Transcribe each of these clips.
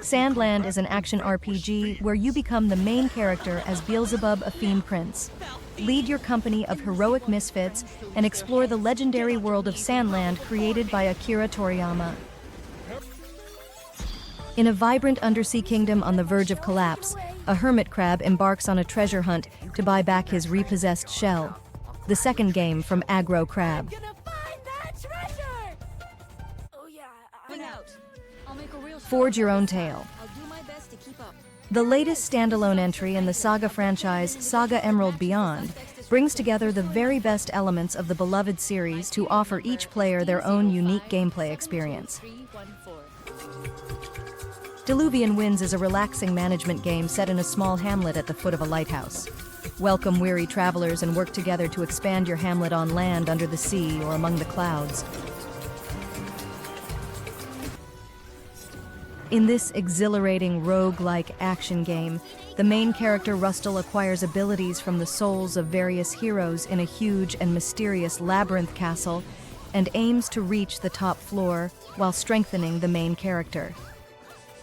Sandland is an action RPG where you become the main character as Beelzebub, a fiend prince. Lead your company of heroic misfits and explore the legendary world of Sandland created by Akira Toriyama. In a vibrant undersea kingdom on the verge of collapse, a hermit crab embarks on a treasure hunt to buy back his repossessed shell. The second game from Aggro Crab. Forge your own tale. The latest standalone entry in the SaGa franchise, SaGa Emerald Beyond, brings together the very best elements of the beloved series to offer each player their own unique gameplay experience. Diluvian Winds is a relaxing management game set in a small hamlet at the foot of a lighthouse. Welcome weary travelers and work together to expand your hamlet on land, under the sea, or among the clouds. In this exhilarating rogue-like action game, the main character Rustil acquires abilities from the souls of various heroes in a huge and mysterious labyrinth castle and aims to reach the top floor while strengthening the main character.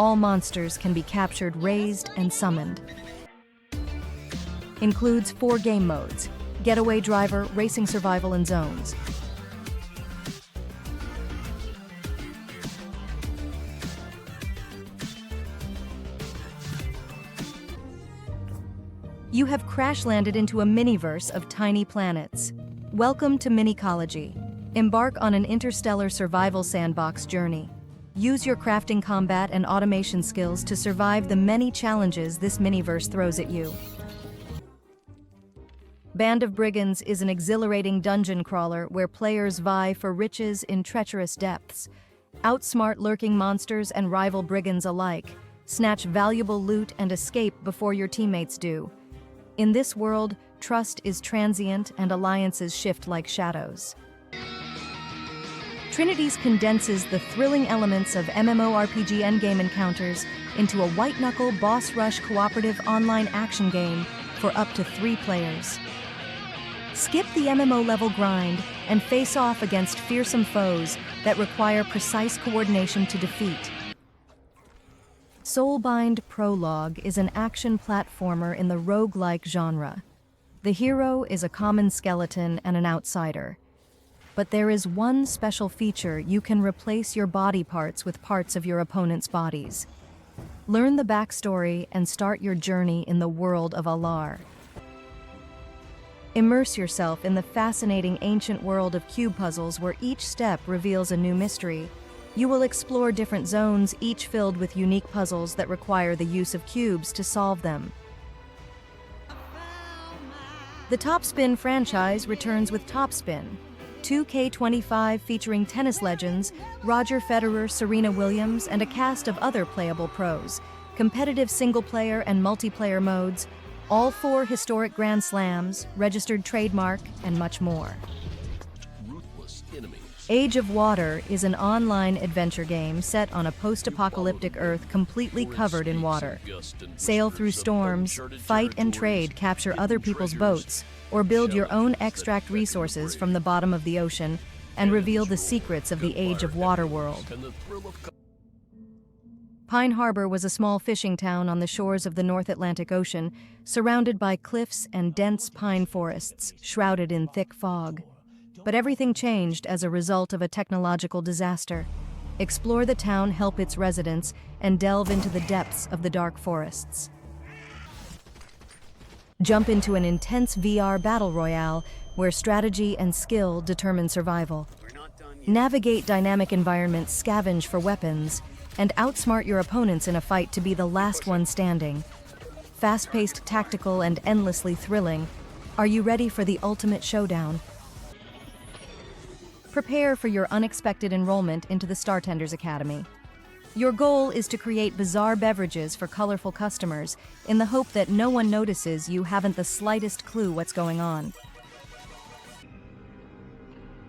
All monsters can be captured, raised, and summoned. Includes 4 game modes: Getaway Driver, Racing Survival, and Zones. You have crash-landed into a miniverse of tiny planets. Welcome to Minicology. Embark on an interstellar survival sandbox journey. Use your crafting, combat, and automation skills to survive the many challenges this miniverse throws at you. Band of Brigands is an exhilarating dungeon crawler where players vie for riches in treacherous depths. Outsmart lurking monsters and rival brigands alike. Snatch valuable loot and escape before your teammates do. In this world, trust is transient and alliances shift like shadows. TrinityS condenses the thrilling elements of MMORPG endgame encounters into a white-knuckle boss rush cooperative online action game for up to 3 players. Skip the MMO level grind and face off against fearsome foes that require precise coordination to defeat. Soulbind Prologue is an action platformer in the roguelike genre. The hero is a common skeleton and an outsider. But there is one special feature: you can replace your body parts with parts of your opponent's bodies. Learn the backstory and start your journey in the world of Alar. Immerse yourself in the fascinating ancient world of cube puzzles where each step reveals a new mystery. You will explore different zones, each filled with unique puzzles that require the use of cubes to solve them. The TopSpin franchise returns with TopSpin, 2K25 featuring tennis legends Roger Federer, Serena Williams, and a cast of other playable pros, competitive single-player and multiplayer modes, all 4 historic Grand Slams, registered trademark, and much more. Age of Water is an online adventure game set on a post-apocalyptic Earth completely covered in water. Sail through storms, fight and trade, capture other people's boats, or build your own extract resources from the bottom of the ocean and reveal the secrets of the Age of Water world. Pine Harbor was a small fishing town on the shores of the North Atlantic Ocean, surrounded by cliffs and dense pine forests, shrouded in thick fog. But everything changed as a result of a technological disaster. Explore the town, help its residents, and delve into the depths of the dark forests. Jump into an intense VR battle royale where strategy and skill determine survival. Navigate dynamic environments, scavenge for weapons, and outsmart your opponents in a fight to be the last one standing. Fast-paced, tactical, and endlessly thrilling. Are you ready for the ultimate showdown? Prepare for your unexpected enrollment into the Startenders Academy. Your goal is to create bizarre beverages for colorful customers in the hope that no one notices you haven't the slightest clue what's going on.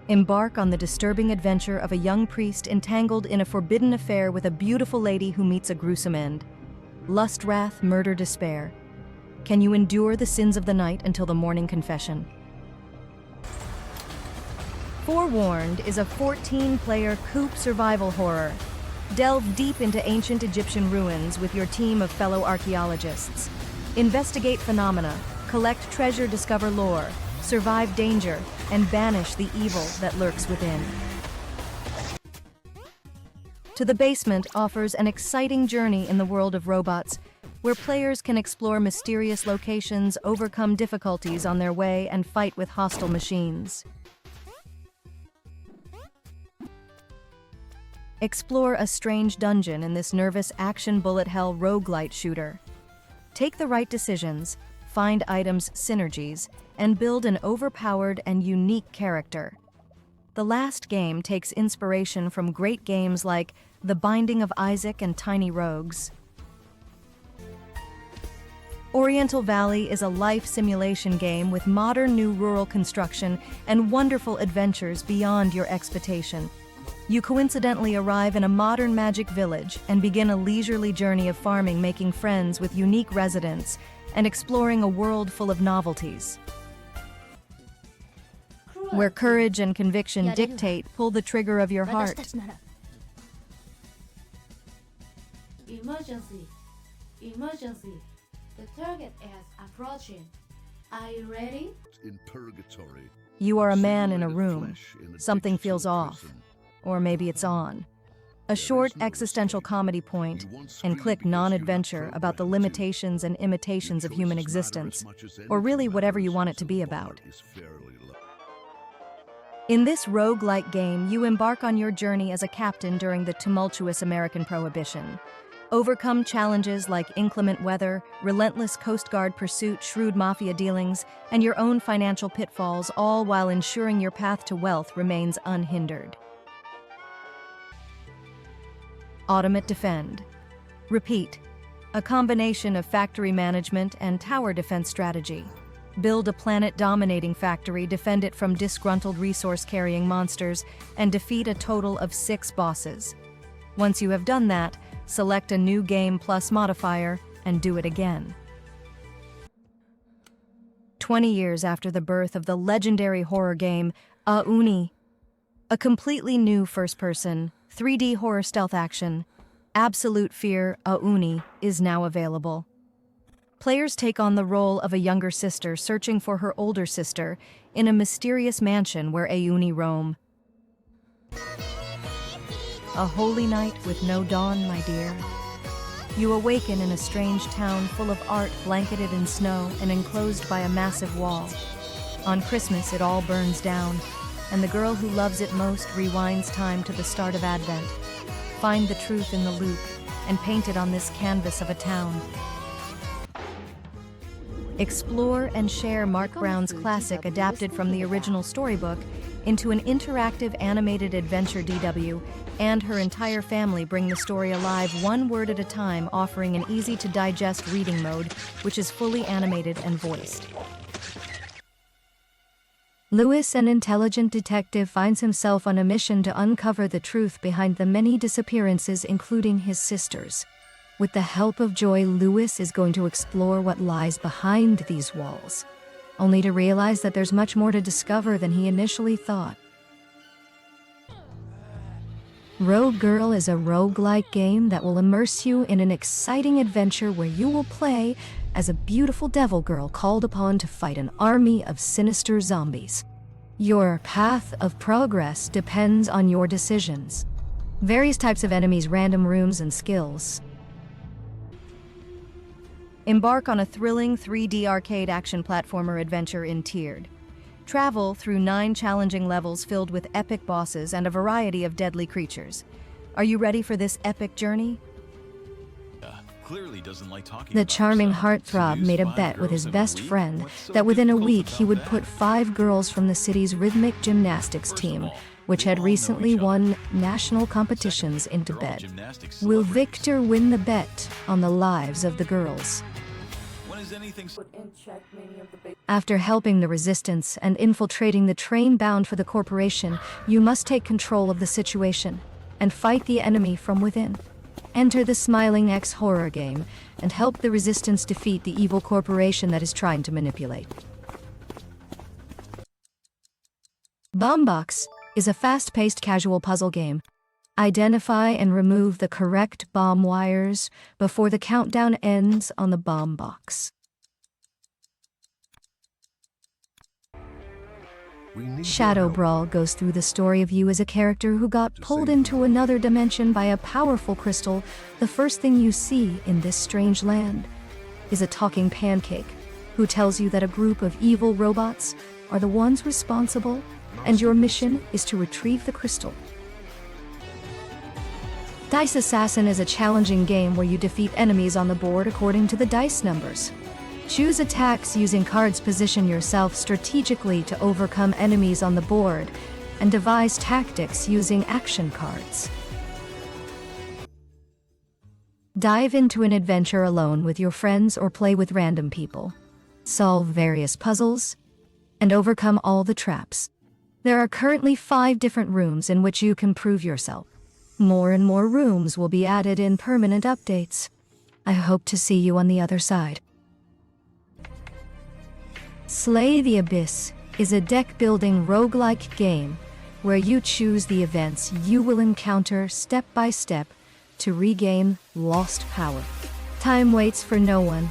Embark on the disturbing adventure of a young priest entangled in a forbidden affair with a beautiful lady who meets a gruesome end. Lust, wrath, murder, despair. Can you endure the sins of the night until the morning confession? FOREWARNED is a 14-player coop survival horror. Delve deep into ancient Egyptian ruins with your team of fellow archaeologists. Investigate phenomena, collect treasure, discover lore, survive danger, and banish the evil that lurks within. To the Basement offers an exciting journey in the world of robots, where players can explore mysterious locations, overcome difficulties on their way, and fight with hostile machines. Explore a strange dungeon in this nervous action bullet hell roguelite shooter. Take the right decisions, find items synergies, and build an overpowered and unique character. The last game takes inspiration from great games like The Binding of Isaac and Tiny Rogues. Oriental Valley is a life simulation game with modern new rural construction and wonderful adventures beyond your expectation. You coincidentally arrive in a modern magic village and begin a leisurely journey of farming, making friends with unique residents and exploring a world full of novelties. Where courage and conviction dictate, pull the trigger of your heart. Emergency! Emergency! The target is approaching. Are you ready? In purgatory. You are a man in a room. Something feels off. Or maybe it's on. A short existential comedy point, and click non-adventure about the limitations and imitations of human existence, or really whatever you want it to be about. In this roguelike game, you embark on your journey as a captain during the tumultuous American Prohibition. Overcome challenges like inclement weather, relentless Coast Guard pursuit, shrewd mafia dealings, and your own financial pitfalls, all while ensuring your path to wealth remains unhindered. Automate Defend. Repeat. A combination of factory management and tower defense strategy. Build a planet-dominating factory, defend it from disgruntled resource-carrying monsters, and defeat a total of 6 bosses. Once you have done that, select a new game plus modifier, and do it again. 20 years after the birth of the legendary horror game, AOONI, a completely new first-person, 3D horror stealth action, Absolute Fear AOONI is now available. Players take on the role of a younger sister searching for her older sister in a mysterious mansion where AOONI roam. A holy night with no dawn, my dear. You awaken in a strange town full of art blanketed in snow and enclosed by a massive wall. On Christmas, it all burns down, and the girl who loves it most rewinds time to the start of Advent. Find the truth in the loop and paint it on this canvas of a town. Explore and share Mark Brown's classic adapted from the original storybook into an interactive animated adventure. DW and her entire family bring the story alive one word at a time, offering an easy-to-digest reading mode, which is fully animated and voiced. Lewis, an intelligent detective, finds himself on a mission to uncover the truth behind the many disappearances, including his sister's. With the help of Joy, Lewis is going to explore what lies behind these walls, only to realize that there's much more to discover than he initially thought. Rogue Girl is a roguelike game that will immerse you in an exciting adventure where you will play as a beautiful devil girl called upon to fight an army of sinister zombies. Your path of progress depends on your decisions. Various types of enemies, random rooms, and skills. Embark on a thrilling 3D arcade action platformer adventure in Tiered. Travel through 9 challenging levels filled with epic bosses and a variety of deadly creatures. Are you ready for this epic journey? Clearly doesn't like talking The about charming herself. heartthrob made a bet with his best friend that within a week he would put 5 girls from the city's rhythmic gymnastics team, which had recently won national competitions, into bed. Will Victor win the bet on the lives of the girls? When is anything After helping the resistance and infiltrating the train bound for the corporation, you must take control of the situation and fight the enemy from within. Enter the SmileXCorp horror game and help the resistance defeat the evil corporation that is trying to manipulate. Bombox is a fast-paced casual puzzle game. Identify and remove the correct bomb wires before the countdown ends on the bomb box. Shadow Brawl goes through the story of you as a character who got pulled into another dimension by a powerful crystal. The first thing you see in this strange land is a talking pancake who tells you that a group of evil robots are the ones responsible, and your mission is to retrieve the crystal. Dice Assassin is a challenging game where you defeat enemies on the board according to the dice numbers. Choose attacks using cards, position yourself strategically to overcome enemies on the board, and devise tactics using action cards. Dive into an adventure alone with your friends or play with random people. Solve various puzzles, and overcome all the traps. There are currently 5 different rooms in which you can prove yourself. More and more rooms will be added in permanent updates. I hope to see you on the other side. Slay the Abyss is a deck-building roguelike game where you choose the events you will encounter step by step to regain lost power. Time waits for no one.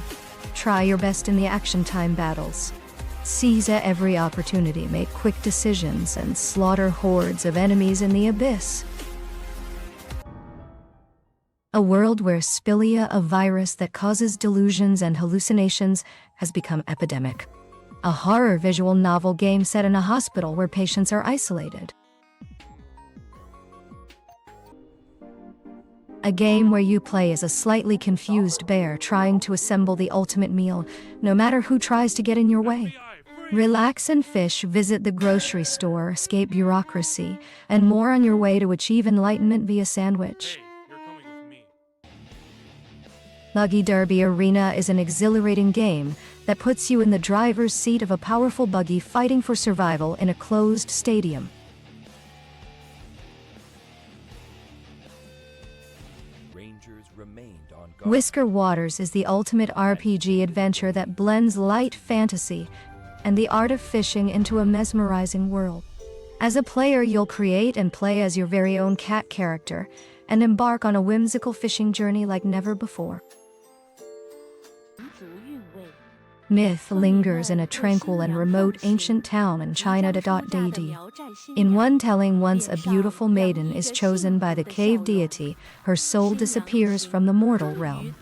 Try your best in the action time battles. Seize every opportunity, make quick decisions, and slaughter hordes of enemies in the abyss. A world where Spilia, a virus that causes delusions and hallucinations, has become epidemic. A horror visual novel game set in a hospital where patients are isolated. A game where you play as a slightly confused bear trying to assemble the ultimate meal, no matter who tries to get in your way. Relax and fish, visit the grocery store, escape bureaucracy, and more on your way to achieve enlightenment via sandwich. Buggy Derby Arena is an exhilarating game that puts you in the driver's seat of a powerful buggy fighting for survival in a closed stadium. Whisker Waters is the ultimate RPG adventure that blends light fantasy and the art of fishing into a mesmerizing world. As a player, you'll create and play as your very own cat character and embark on a whimsical fishing journey like never before. Myth lingers in a tranquil and remote ancient town in China.dd. In one telling, once a beautiful maiden is chosen by the cave deity, her soul disappears from the mortal realm.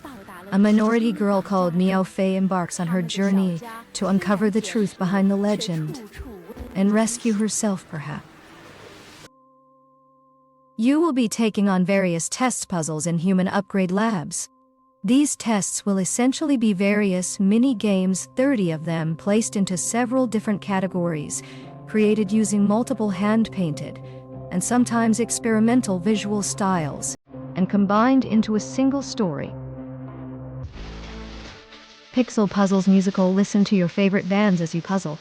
A minority girl called Miao Fei embarks on her journey to uncover the truth behind the legend and rescue herself, perhaps. You will be taking on various test puzzles in human upgrade labs. These tests will essentially be various mini-games, 30 of them placed into several different categories, created using multiple hand-painted and sometimes experimental visual styles, and combined into a single story. Pixel Puzzles Musical. Listen to your favorite bands as you puzzle.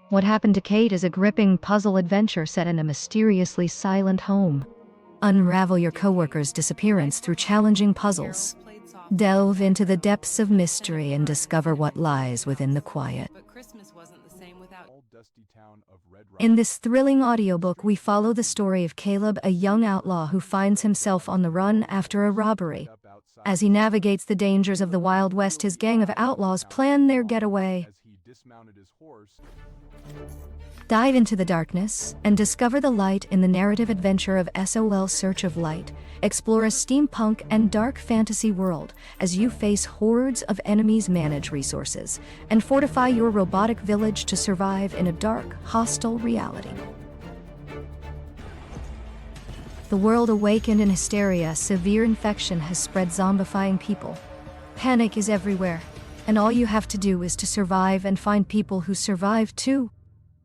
What Happened to Kate is a gripping puzzle adventure set in a mysteriously silent home. Unravel your coworker's disappearance through challenging puzzles. Delve into the depths of mystery and discover what lies within the quiet. In this thrilling audiobook, we follow the story of Caleb, a young outlaw who finds himself on the run after a robbery. As he navigates the dangers of the Wild West, his gang of outlaws plan their getaway. Dive into the darkness and discover the light in the narrative adventure of S.O.L. Search of Light. Explore a steampunk and dark fantasy world as you face hordes of enemies, manage resources, and fortify your robotic village to survive in a dark, hostile reality. The world awakened in hysteria. Severe infection has spread, zombifying people. Panic is everywhere, and all you have to do is to survive and find people who survive too.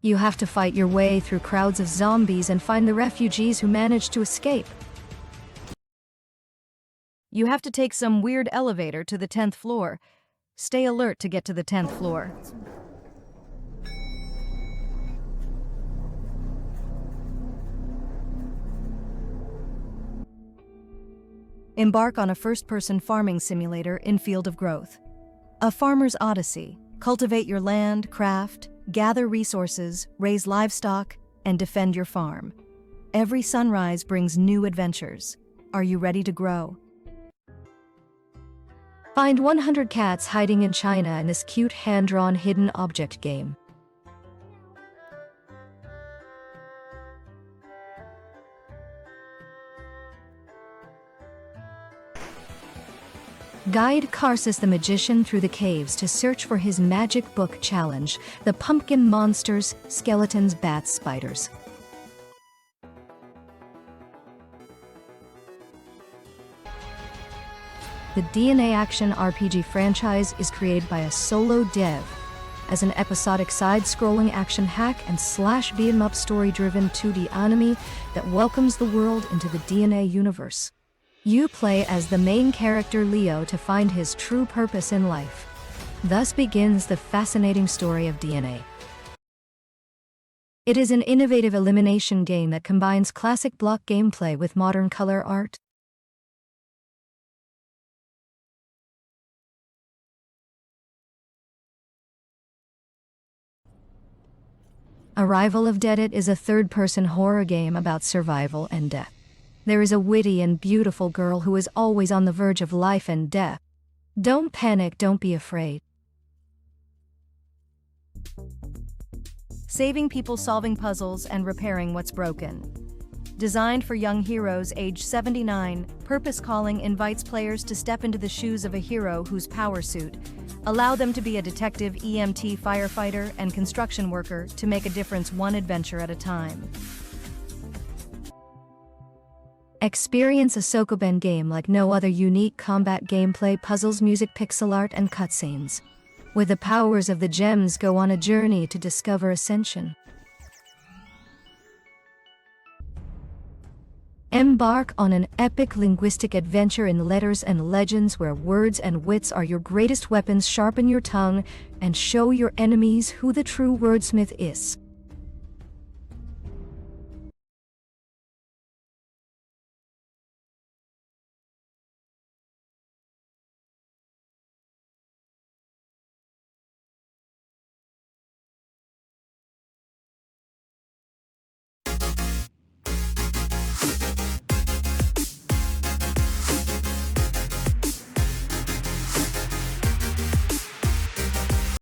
You have to fight your way through crowds of zombies and find the refugees who manage to escape. You have to take some weird elevator to the 10th floor. Stay alert to get to the 10th floor. Embark on a first-person farming simulator in Field of Growth. A farmer's odyssey. Cultivate your land, craft, gather resources, raise livestock, and defend your farm. Every sunrise brings new adventures. Are you ready to grow? Find 100 cats hiding in China in this cute hand-drawn hidden object game. Guide KARSUS the magician through the caves to search for his magic book challenge, the pumpkin monsters, skeletons, bats, spiders. The DNA action RPG franchise is created by a solo dev as an episodic side-scrolling action hack and slash beat-em-up story-driven 2D anime that welcomes the world into the DNA universe. You play as the main character Leo to find his true purpose in life. Thus begins the fascinating story of DNA. It is an innovative elimination game that combines classic block gameplay with modern color art. Arrival of Dead It is a third-person horror game about survival and death. There is a witty and beautiful girl who is always on the verge of life and death. Don't panic, don't be afraid. Saving people, solving puzzles, and repairing what's broken. Designed for young heroes age 79, Purpose Calling invites players to step into the shoes of a hero whose power suit allow them to be a detective, EMT, firefighter, and construction worker to make a difference one adventure at a time. Experience a Soulbind game like no other. Unique combat gameplay, puzzles, music, pixel art, and cutscenes. With the powers of the gems, go on a journey to discover ascension. Embark on an epic linguistic adventure in letters and legends where words and wits are your greatest weapons. Sharpen your tongue and show your enemies who the true wordsmith is.